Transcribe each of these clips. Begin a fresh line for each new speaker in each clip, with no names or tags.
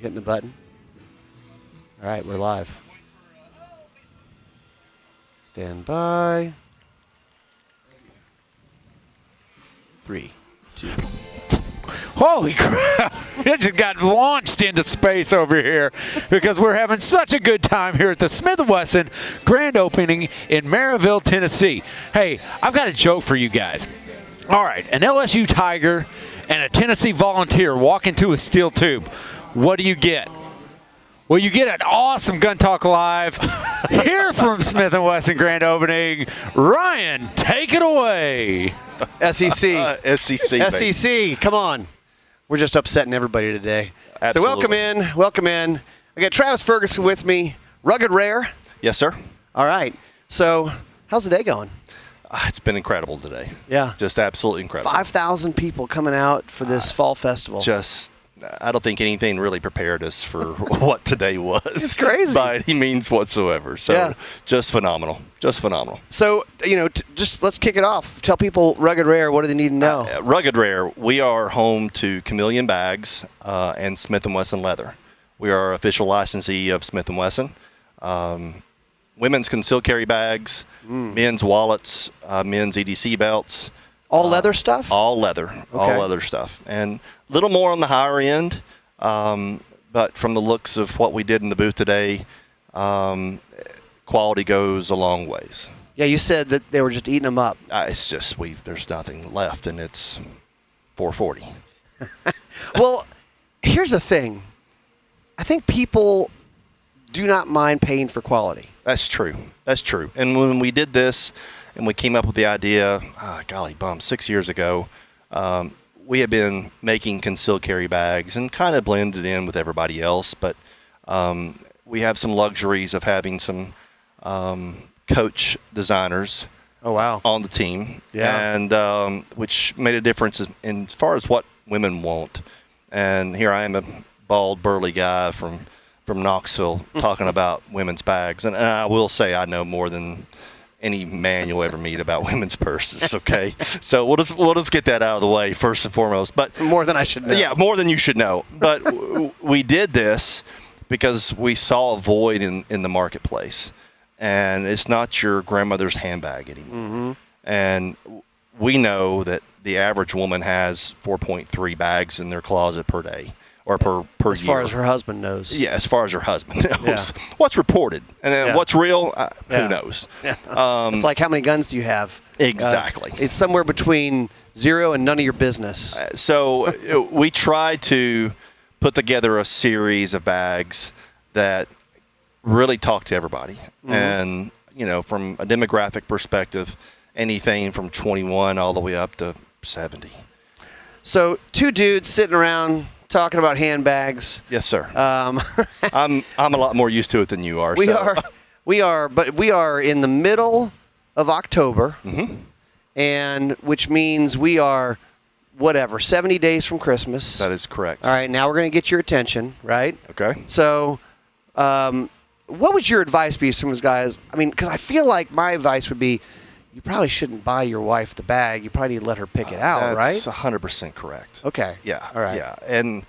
hitting the button? All right, we're live. Stand by. 3, 2.
Holy crap. It just got launched into space over here because we're having such a good time here at the Smith & Wesson grand opening in Maryville, Tennessee. Hey, I've got a joke for you guys. All right, an LSU Tiger and a Tennessee Volunteer walk into a steel tube. What do you get? Well, you get an awesome Gun Talk Live here from Smith & Wesson grand opening. Ryan, take it away.
SEC.
SEC.
SEC, come on. We're just upsetting everybody today.
Absolutely.
So welcome in. I got Travis Ferguson with me, Rugged Rare.
Yes, sir.
All right. So how's the day going?
It's been incredible today.
Yeah.
Just absolutely incredible.
5,000 people coming out for this fall festival.
I don't think anything really prepared us for what today was.
It's crazy.
By any means whatsoever. So
Yeah.
just phenomenal. Just phenomenal.
So, just let's kick it off. Tell people Rugged Rare, what do they need to know?
Rugged Rare, we are home to Chameleon Bags and Smith & Wesson Leather. We are official licensee of Smith & Wesson. Women's concealed carry bags, men's wallets, men's EDC belts.
All leather stuff?
All leather.
Okay.
All leather stuff. And a little more on the higher end, but from the looks of what we did in the booth today, quality goes a long ways.
Yeah, you said that they were just eating them up.
It's just there's nothing left, and it's $440.
Well, here's the thing. I think people do not mind paying for quality.
That's true. That's true. And when we did this and we came up with the idea, 6 years ago, we had been making concealed carry bags and kind of blended in with everybody else. But we have some luxuries of having some coach designers
Oh, wow.
on the team.
Yeah.
And which made a difference in as far as what women want. And here I am, a bald, burly guy from Knoxville talking about women's bags. And I will say I know more than any man you'll ever meet about women's purses, okay? So we'll just get that out of the way first and foremost. But
More than I should know.
Yeah, more than you should know. But we did this because we saw a void in the marketplace. And it's not your grandmother's handbag anymore.
Mm-hmm.
And we know that the average woman has 4.3 bags in their closet per day. Or per year.
As far as her husband knows.
Yeah, as far as her husband knows.
Yeah.
What's reported and what's real,
Yeah.
who knows?
Yeah. It's like, how many guns do you have?
Exactly.
It's somewhere between 0 and none of your business.
So we try to put together a series of bags that really talk to everybody. Mm-hmm. And, from a demographic perspective, anything from 21 all the way up to 70.
So 2 dudes sitting around talking about handbags.
Yes, sir. I'm a lot more used to it than you are.
We are in the middle of October, and which means we are 70 days from Christmas.
That is correct.
All right, now we're going to get your attention, right?
Okay.
So, what would your advice be to some of those guys? I mean, because I feel like my advice would be, you probably shouldn't buy your wife the bag. You probably need to let her pick it out, right?
That's 100% correct.
Okay.
Yeah.
All right.
Yeah. And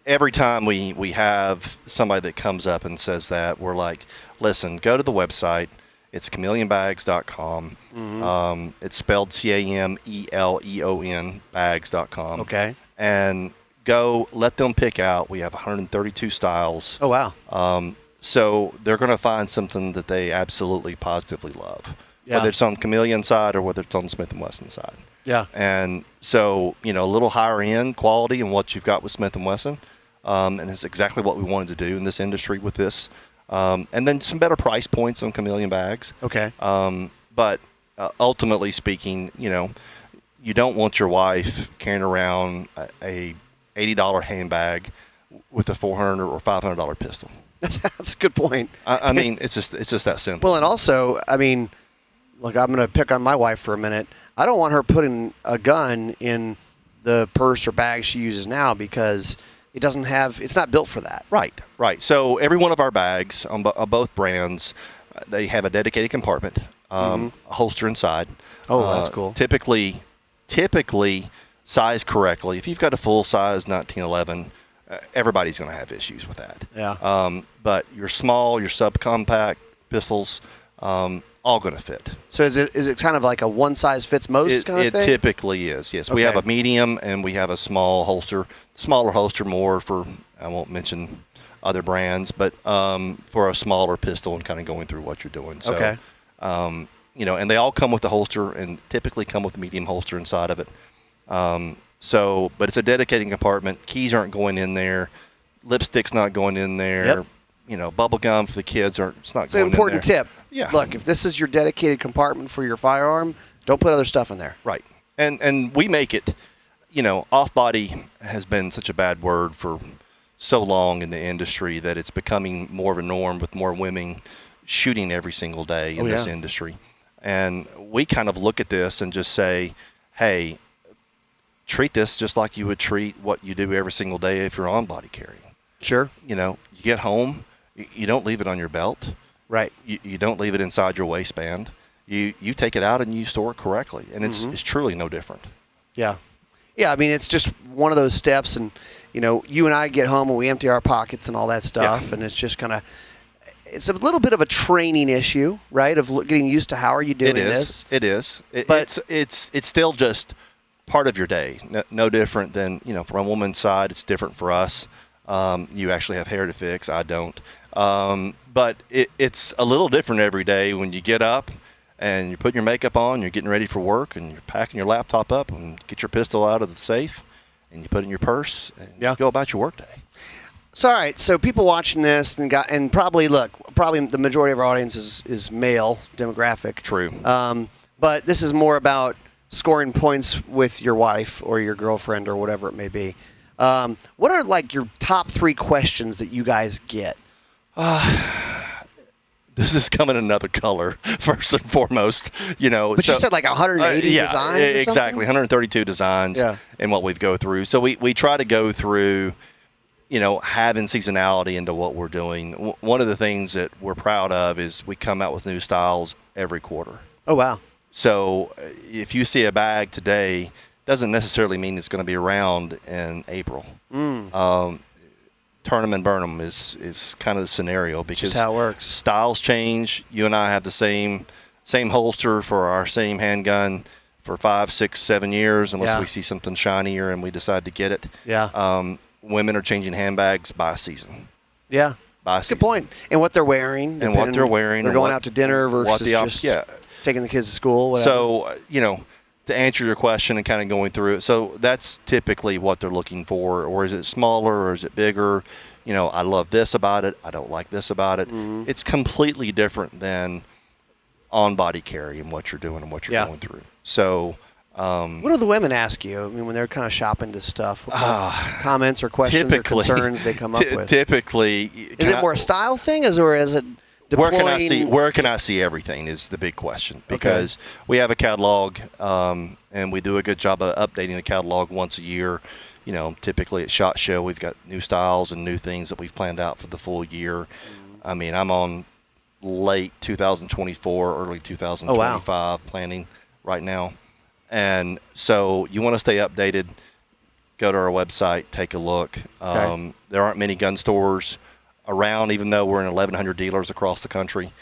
every time we have somebody that comes up and says that, we're like, listen, go to the website. It's chameleonbags.com. Mm-hmm. It's spelled CAMELEON bags.com.
Okay.
And go let them pick out. We have 132 styles.
Oh, wow.
So they're going to find something that they absolutely positively love.
Yeah.
Whether it's on Chameleon side or whether it's on Smith & Wesson side.
Yeah.
And so, a little higher end quality in what you've got with Smith & Wesson. And it's exactly what we wanted to do in this industry with this. And then some better price points on Chameleon bags.
Okay.
But ultimately speaking, you don't want your wife carrying around a $80 handbag with a $400 or $500 pistol.
That's a good point.
I mean, it's just that simple.
Well, and also, I mean, look, I'm going to pick on my wife for a minute. I don't want her putting a gun in the purse or bag she uses now because it's not built for that.
Right. So every one of our bags on both brands, they have a dedicated compartment, a holster inside.
Oh, that's cool.
Typically sized correctly. If you've got a full size 1911, everybody's going to have issues with that.
Yeah.
But your small, your subcompact pistols, all going to fit.
So is it kind of like a one size fits most kind of thing?
It typically is, yes. We have a medium and we have a small holster. Smaller holster more for, I won't mention other brands, but for a smaller pistol and kind of going through what you're doing. So,
okay.
And they all come with a holster and typically come with a medium holster inside of it. But it's a dedicated compartment. Keys aren't going in there. Lipstick's not going in there.
Yep.
Bubble gum for the kids it's not
It's
going
an important
in there.
tip.
Yeah.
Look, if this is your dedicated compartment for your firearm, don't put other stuff in there.
Right. And we make it, off-body has been such a bad word for so long in the industry that it's becoming more of a norm with more women shooting every single day in this industry. And we kind of look at this and just say, hey, treat this just like you would treat what you do every single day if you're on body carrying.
Sure.
You get home, you don't leave it on your belt.
Right.
You don't leave it inside your waistband. You take it out and you store it correctly. And it's truly no different.
Yeah. Yeah, I mean, it's just one of those steps. And, you and I get home and we empty our pockets and all that stuff. Yeah. And it's just kind of, it's a little bit of a training issue, right, of getting used to how are you doing this.
It is. But it's still just part of your day. No different than, from a woman's side, it's different for us. You actually have hair to fix. I don't. But it's a little different every day when you get up and you're putting your makeup on, you're getting ready for work, and you're packing your laptop up and get your pistol out of the safe, and you put it in your purse and you go about your work day.
So, all right, so people watching this and probably the majority of our audience is male demographic.
True.
But this is more about scoring points with your wife or your girlfriend or whatever it may be. What are like your top 3 questions that you guys get?
This is coming in another color, first and foremost.
But you said like 180 designs? Or
exactly, 132 designs in what we've go through. So we try to go through, having seasonality into what we're doing. One of the things that we're proud of is we come out with new styles every quarter.
Oh, wow.
So if you see a bag today, doesn't necessarily mean it's going to be around in April. Turn them and burn them is kind of the scenario because
just how it works.
Styles change. You and I have the same holster for our same handgun for 5, 6, 7 years unless we see something shinier and we decide to get it.
Yeah.
Women are changing handbags by season.
Yeah.
By season.
Good point. And what they're wearing.
And what they're wearing.
They're going out to dinner versus just taking the kids to school. Whatever.
So, to answer your question and kind of going through it. So that's typically what they're looking for. Or is it smaller or is it bigger? I love this about it. I don't like this about it. Mm-hmm. It's completely different than on body carry and what you're doing and what you're going through. So what
do the women ask you? I mean, when they're kind of shopping this stuff, what comments or questions or concerns they come up with?
Typically.
Is it more a style thing or is it deploying?
Where can I see everything is the big question because we have a catalog and we do a good job of updating the catalog once a year. Typically at SHOT Show, we've got new styles and new things that we've planned out for the full year. I mean, I'm on late 2024, early 2025 planning right now. And so you want to stay updated, go to our website, take a look. There aren't many gun stores around, even though we're in 1,100 dealers across the country.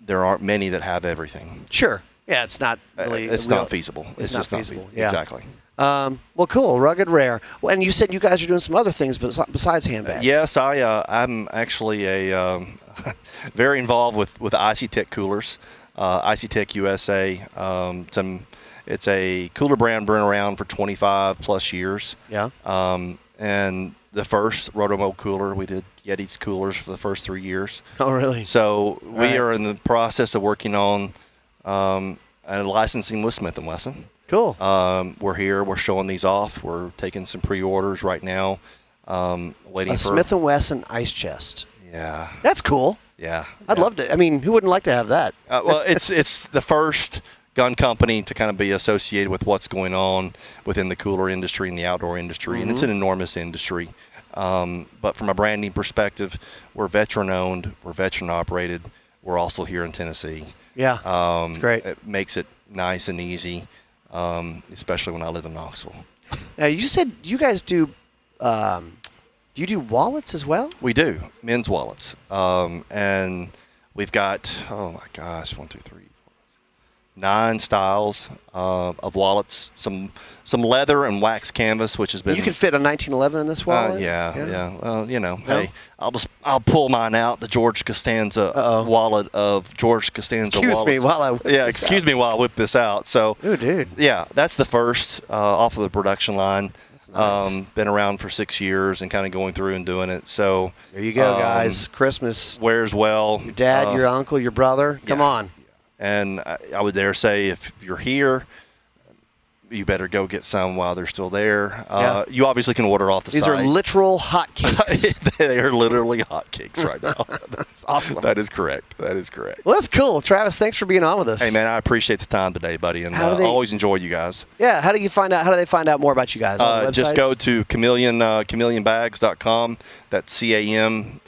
There aren't many that have everything.
Sure. Yeah, it's not really.
It's not feasible. It's just not feasible.
Yeah.
Exactly.
Well, cool. Rugged Rare. Well, and you said you guys are doing some other things besides handbags.
Yes, I'm actually very involved with IC Tech coolers. IC Tech USA. It's a cooler brand been around for 25 plus years. Yeah. And the first Rotomo cooler, we did Yeti's coolers for the first 3 years.
Oh, really?
So we are in the process of working on licensing with Smith & Wesson.
Cool.
We're here. We're showing these off. We're taking some pre-orders right now. Waiting for
Smith & Wesson ice chest.
Yeah.
That's cool.
Yeah.
I'd love to. I mean, who wouldn't like to have that?
Well, it's the first gun company to kind of be associated with what's going on within the cooler industry and the outdoor industry, and it's an enormous industry. But from a branding perspective, we're veteran-owned, we're veteran-operated. We're also here in Tennessee.
Yeah, it's great.
It makes it nice and easy, especially when I live in Knoxville.
Now, you said you guys do Do you do wallets as well?
We do men's wallets, and we've got 9 styles of wallets. Some leather and wax canvas, which has been.
You can fit a 1911 in this wallet.
Yeah. Well, hey, I'll pull mine out. The George Costanza wallet of George Costanza.
Excuse me while I
whip this out. So,
oh, dude.
Yeah, that's the first off of the production line.
That's nice.
Been around for 6 years and kind of going through and doing it. So
there you go, guys. Christmas
wears well.
Your dad, your uncle, your brother. Come on.
And I would dare say, if you're here, you better go get some while they're still there. You obviously can order off the site.
These are literal hotcakes.
They are literally hotcakes right now.
That's awesome.
That is correct.
Well, that's cool. Travis, thanks for being on with us.
Hey, man, I appreciate the time today, buddy, and always enjoy you guys.
Yeah, how do they find out more about you guys? On the
just go to chameleonbags.com. That's CAMELEON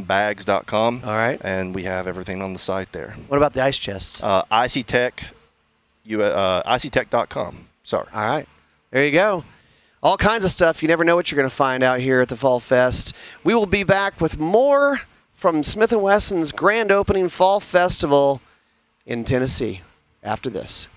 bags.com.
All right.
And we have everything on the site there.
What about the ice chests?
ICTech.com. Sorry.
All right. There you go. All kinds of stuff. You never know what you're going to find out here at the Fall Fest. We will be back with more from Smith & Wesson's grand opening Fall Festival in Tennessee after this.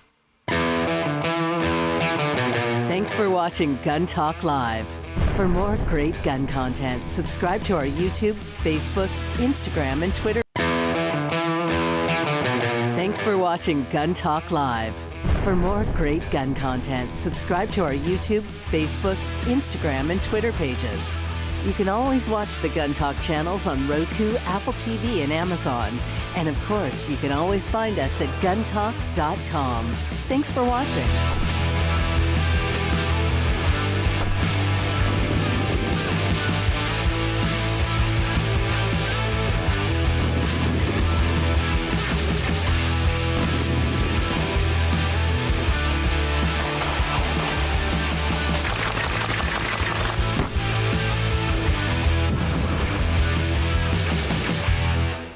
Thanks for watching Gun Talk Live. For more great gun content, subscribe to our YouTube, Facebook, Instagram, and Twitter. Thanks for watching Gun Talk Live. For more great gun content, subscribe to our YouTube, Facebook, Instagram, and Twitter pages. You can always watch the Gun Talk channels on Roku, Apple TV, and Amazon. And of course, you can always find us at guntalk.com. Thanks for watching.